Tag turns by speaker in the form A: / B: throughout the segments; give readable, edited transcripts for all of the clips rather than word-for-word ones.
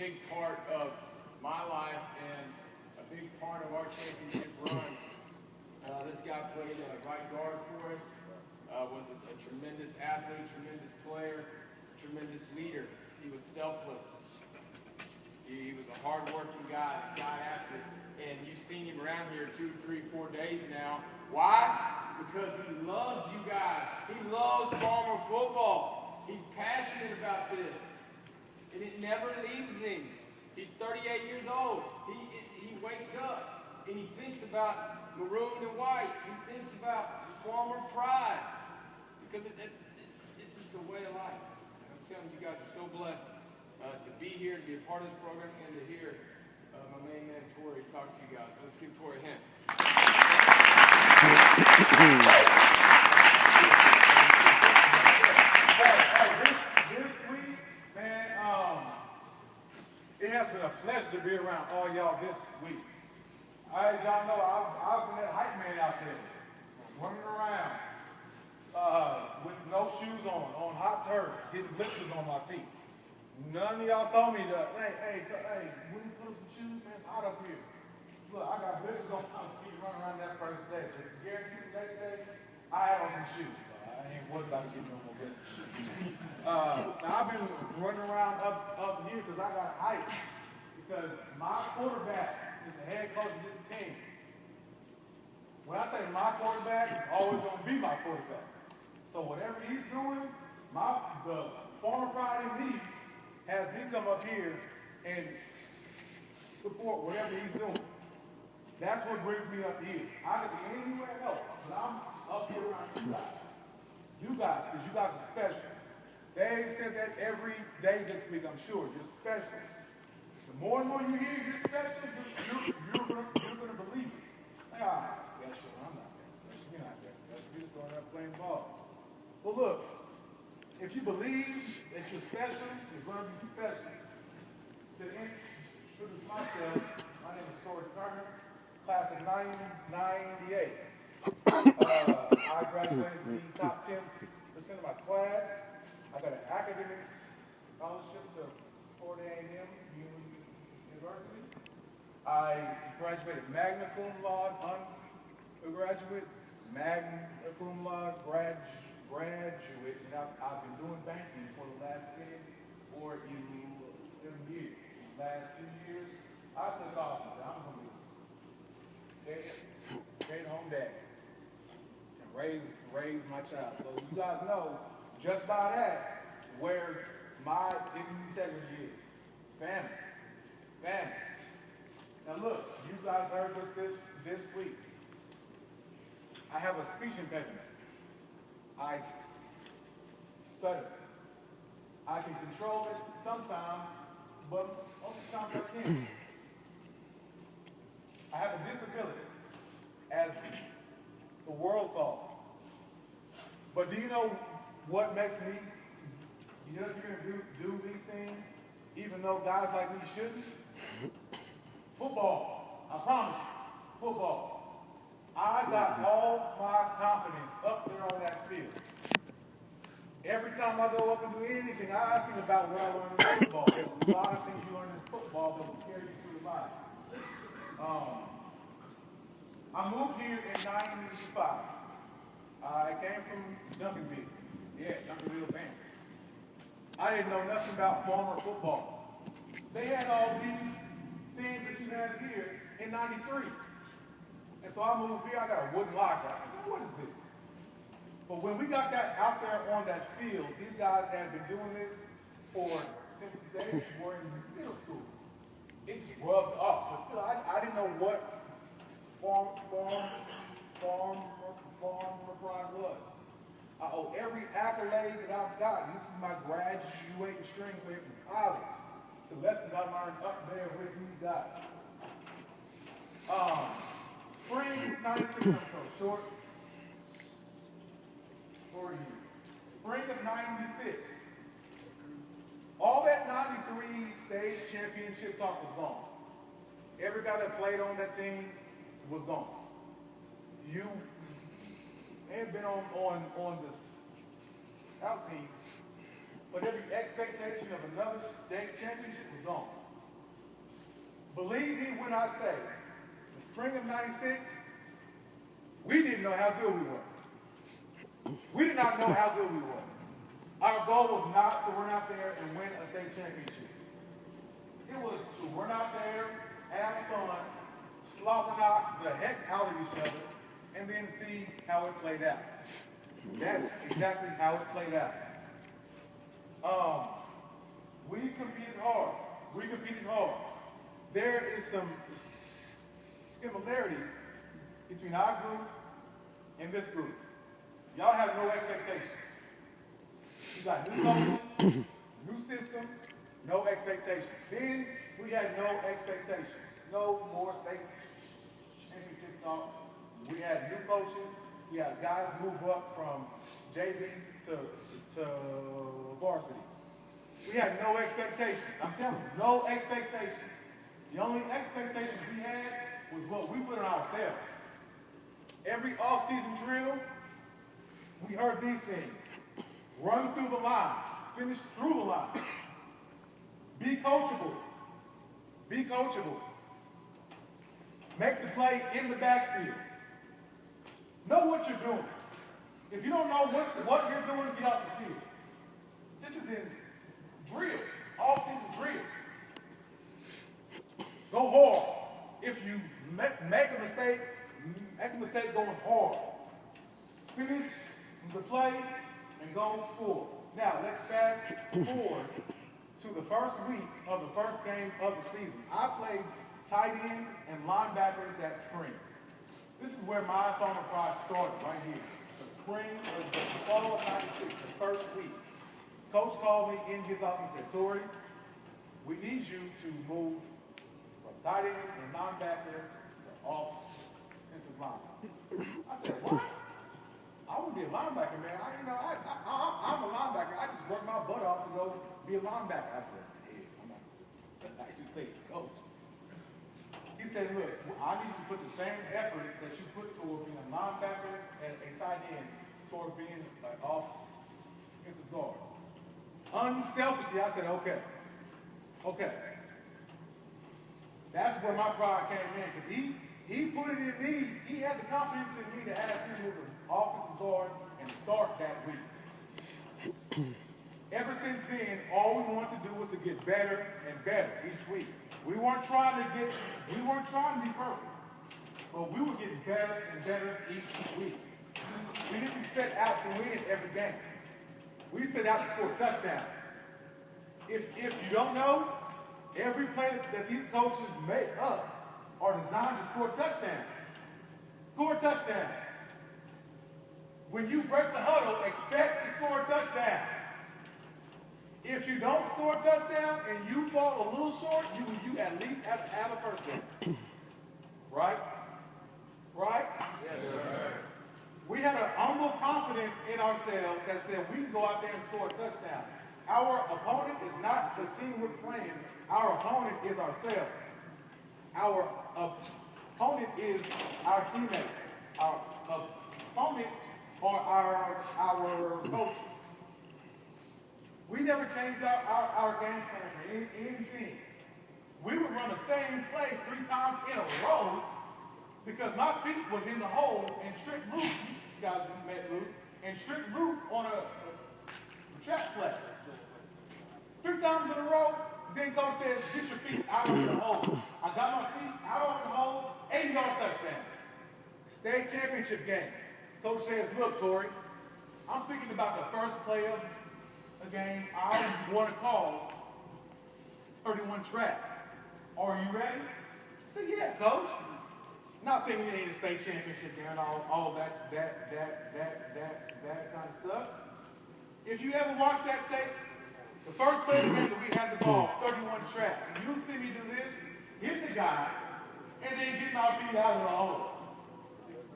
A: big part of my life and a big part of our championship run. This guy played right guard for us, was a tremendous athlete, tremendous player, tremendous leader. He was selfless. He was a hard-working guy, got after it. And you've seen him around here 2, 3, 4 days now. Why? Because he loves you guys. He loves Farmer football. He's passionate about this. And it never leaves him. He's 38 years old. He wakes up and he thinks about maroon and white. He thinks about Farmer pride. Because it's just the way of life. I'm telling you, you guys are so blessed to be here, to be a part of this program, and to hear my main man, Torre, talk to you guys. So let's give Torre a hand.
B: This week, man, it has been a pleasure to be around all y'all this week. As y'all know, I've been that hype man out there, running around with no shoes on hot turf, getting blisters on my feet. None of y'all told me that, hey, when you put on some shoes, man, it's hot up here. Look, I got blisters on my feet running around that first day. But it's guaranteed the next day, I had on some shoes. I ain't worried about getting no more blisters. I've been running around up here because I got hype. Because my quarterback is the head coach of this team. When I say my quarterback, it's always going to be my quarterback. So whatever he's doing, the Farmer pride in me has me come up here and support whatever he's doing. That's what brings me up here. I could be anywhere else, but I'm up here around you guys. You guys, because you guys are special. Dave said that every day this week, I'm sure. You're special. The more and more you hear you're special, you're going to believe it. Like, I'm not special. I'm not that special. You're not that special. You're just going out playing ball. Well, look. If you believe that you're special, you're going to be special. To introduce myself, my name is Torre, class of 1998. I graduated in the top 10% of my class. I got an academic scholarship to Florida A&M University. I graduated magna cum laude, undergraduate, magna cum laude, graduate, and I've been doing banking for the last 10 or 11 years. The last few years, I took off and said, I'm going to be a stay-at-home dad and raise my child. So you guys know, just by that, where my integrity is. Family. Family. Now look, you guys heard this week. I have a speech impediment. I stutter. I can control it sometimes, but most of the times I can't. I have a disability, as the world calls it. But do you know what makes me get up here and do these things, even though guys like me shouldn't? Football. I promise you. Football. I got all my confidence up there on that field. Every time I go up and do anything, I think about what I learned in football. There's a lot of things you learn in football that will carry you through life. I moved here in 1985. I came from Duncanville. Yeah, Duncanville Panthers. I didn't know nothing about Farmer football. They had all these things that you have here in 93. And so I moved here, I got a wooden locker. I said, what is this? But when we got that out there on that field, these guys had been doing this since they were in middle school. It just rubbed off. But still, I didn't know what farmer pride was. I owe every accolade that I've gotten. This is my graduating string away from college to lessons I learned up there with these guys. Spring 96, I'm so short. Spring of 96. All that 93 state championship talk was gone. Every guy that played on that team was gone. You may have been on the scout team, but every expectation of another state championship was gone. Believe me when I say, the spring of '96, we didn't know how good we were. We did not know how good we were. Our goal was not to run out there and win a state championship. It was to run out there, have fun, slobber knock the heck out of each other, and then see how it played out. That's exactly how it played out. We competed hard. We competed hard. There is some similarities between our group and this group. Y'all have no expectations. You got new coaches, new system, no expectations. Then we had no expectations. No more state championship talk. We had new coaches. We had guys move up from JV to varsity. We had no expectations. I'm telling you, no expectations. The only expectations we had was what we put on ourselves. Every off-season drill, we heard these things. Run through the line. Finish through the line. Be coachable. Be coachable. Make the play in the backfield. Know what you're doing. If you don't know what you're doing, get off the field. This is in drills, off-season drills. Go hard. If you make a mistake going hard. Finish the play and go score. Now, let's fast forward to the first week of the first game of the season. I played tight end and linebacker that spring. This is where my Farmer Pride started, right here. The spring of the fall of '96, the first week. Coach called me in his office and said, Torre, we need you to move from tight end and linebacker to offensive line. I said, what? I want to be a linebacker, man. I'm a linebacker. I just work my butt off to go be a linebacker. I said, hey, I'm not going to actually say it to coach. He said, look, I need you to put the same effort that you put toward being a linebacker and a tight end toward being an offensive guard. Unselfishly, I said, okay. Okay. That's where my pride came in, because he put it in me. He had the confidence in me to ask me to move an offensive guard and start that week. Ever since then, all we wanted to do was to get better and better each week. We weren't trying to be perfect, but we were getting better and better each week. We didn't set out to win every game. We set out to score touchdowns. If you don't know, every play that these coaches make up are designed to score touchdowns. Score touchdowns. When you break the huddle, expect to score a touchdown. If you don't score a touchdown and you fall a little short, you at least have to have a first down. Right? Right? Yes, sir. We had an humble confidence in ourselves that said we can go out there and score a touchdown. Our opponent is not the team we're playing. Our opponent is ourselves. Our opponent is our teammates. Our opponents are our coaches. We never changed our game plan for any team. We would run the same play 3 times in a row because my feet was in the hole and Trick Luke, you guys met Luke, and Trick Luke on a trap play. 3 times in a row, then coach says, get your feet out of the hole. I got my feet out of the hole, 80-yard touchdown. State championship game. Coach says, look, Torre, I'm thinking about the first play of a game I want to call 31 trap. Are you ready? I said, yeah, coach. Not thinking it ain't a state championship game and all that kind of stuff. If you ever watch that tape, the first play of the game that we had the ball, 31 trap, and you'll see me do this, hit the guy, and then get my feet out of the hole.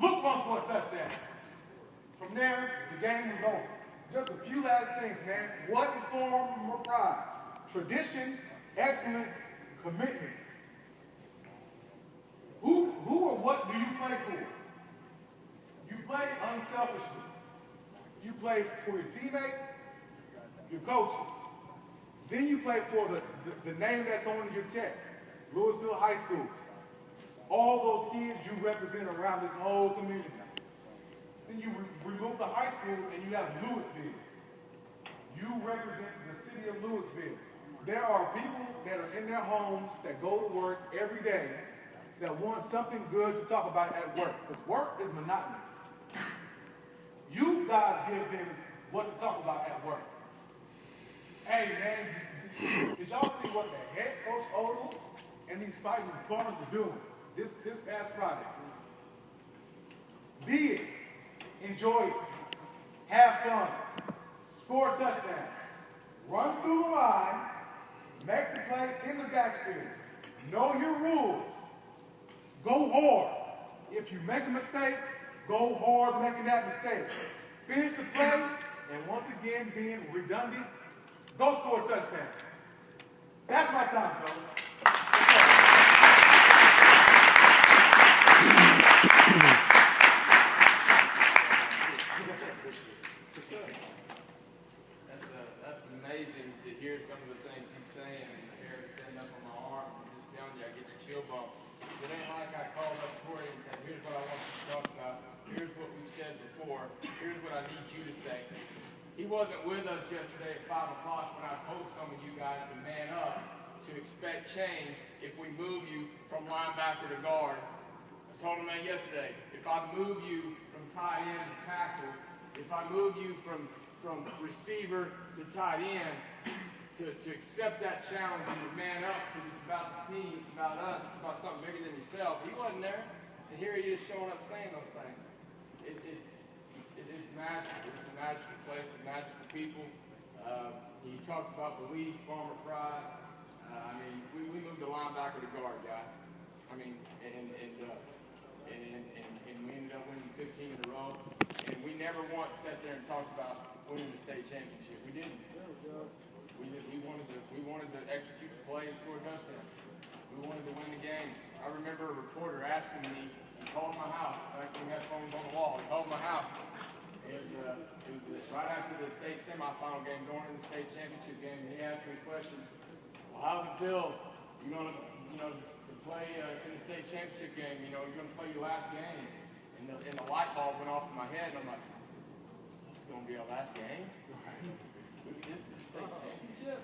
B: Look once for a touchdown. From there, the game was over. Just a few last things, man. What is Farmer Pride? Tradition, excellence, commitment. Who or what do you play for? You play unselfishly. You play for your teammates, your coaches. Then you play for the name that's on your chest. Louisville High School. All those kids you represent around this whole community. Then you remove the high school and you have Louisville. You represent the city of Louisville. There are people that are in their homes that go to work every day that want something good to talk about at work, because work is monotonous. You guys give them what to talk about at work. Hey man, did y'all see what the head coach Odell and these fighting farmers were doing this past Friday? Be it, enjoy it, have fun, score a touchdown, run through the line, make the play in the backfield, know your rules, go hard. If you make a mistake, go hard making that mistake. Finish the play, and once again, being redundant, go score a touchdown. That's my time, fellas.
A: That's amazing to hear some of the things he's saying, and the hair standing up on my arm, and just telling you I get the chill bump. It ain't like I called up Torre and said, here's what I want you to talk about, here's what we said before, here's what I need you to say. He wasn't with us yesterday at 5 o'clock when I told some of you guys to man up, to expect change if we move you from linebacker to guard. I told him that yesterday. If I move you from tight end to tackle, if I move you from receiver to tight end, to accept that challenge and to man up, because it's about the team, it's about us, it's about something bigger than yourself. He wasn't there, and here he is showing up saying those things. It is magical. It's a magical place with magical people. He talked about belief, farmer pride. I mean, we moved the linebacker to guard, guys. I mean, and we ended up winning 15 in a row. And we never once sat there and talked about winning the state championship. We didn't. We wanted to execute the play and score a touchdown. We wanted to win the game. I remember a reporter asking me, he called my house, back when we had phones on the wall, he called my house. It was right after the state semifinal game, going into the state championship game, and he asked me a question. Well, how's it feel, to play in the state championship game? You're going to play your last game. And the light bulb went off in my head, and I'm like, this is going to be our last game? This is the state championship?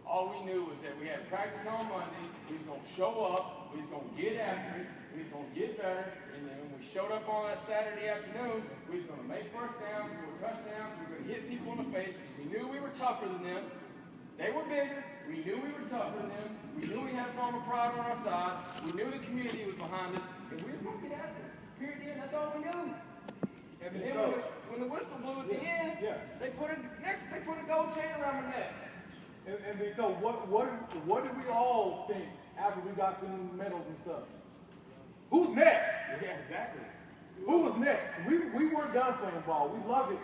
A: All we knew was that we had practice on Monday, we was going to show up, we was going to get after it, we was going to get better, and then when we showed up on that Saturday afternoon, we was going to make first downs, score touchdowns, we were going to hit people in the face, because we knew we were tougher than them. They were bigger, we knew we were tougher than them, we knew we had farmer pride on our side, we knew the community was behind us, and we were going to get after it. Period, that's all we knew. And then when the whistle blew at the end, they put a gold chain around my neck.
B: And they know what did we all think after we got the medals and stuff? Who's next?
A: Yeah, exactly.
B: Who was next? We weren't done playing ball. We loved it,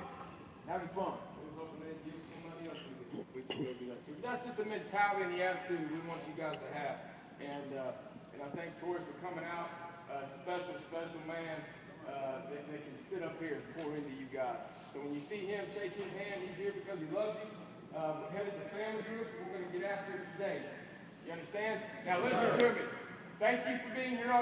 B: having fun.
A: We were hoping they'd give somebody else we could go do that too. That's just the mentality and the attitude we want you guys to have. And I thank Torre for coming out. Special man that can sit up here and pour into you guys. So when you see him shake his hand, he's here because he loves you. We're headed to family groups. We're going to get after it today. You understand? Now listen to me. Thank you for being here.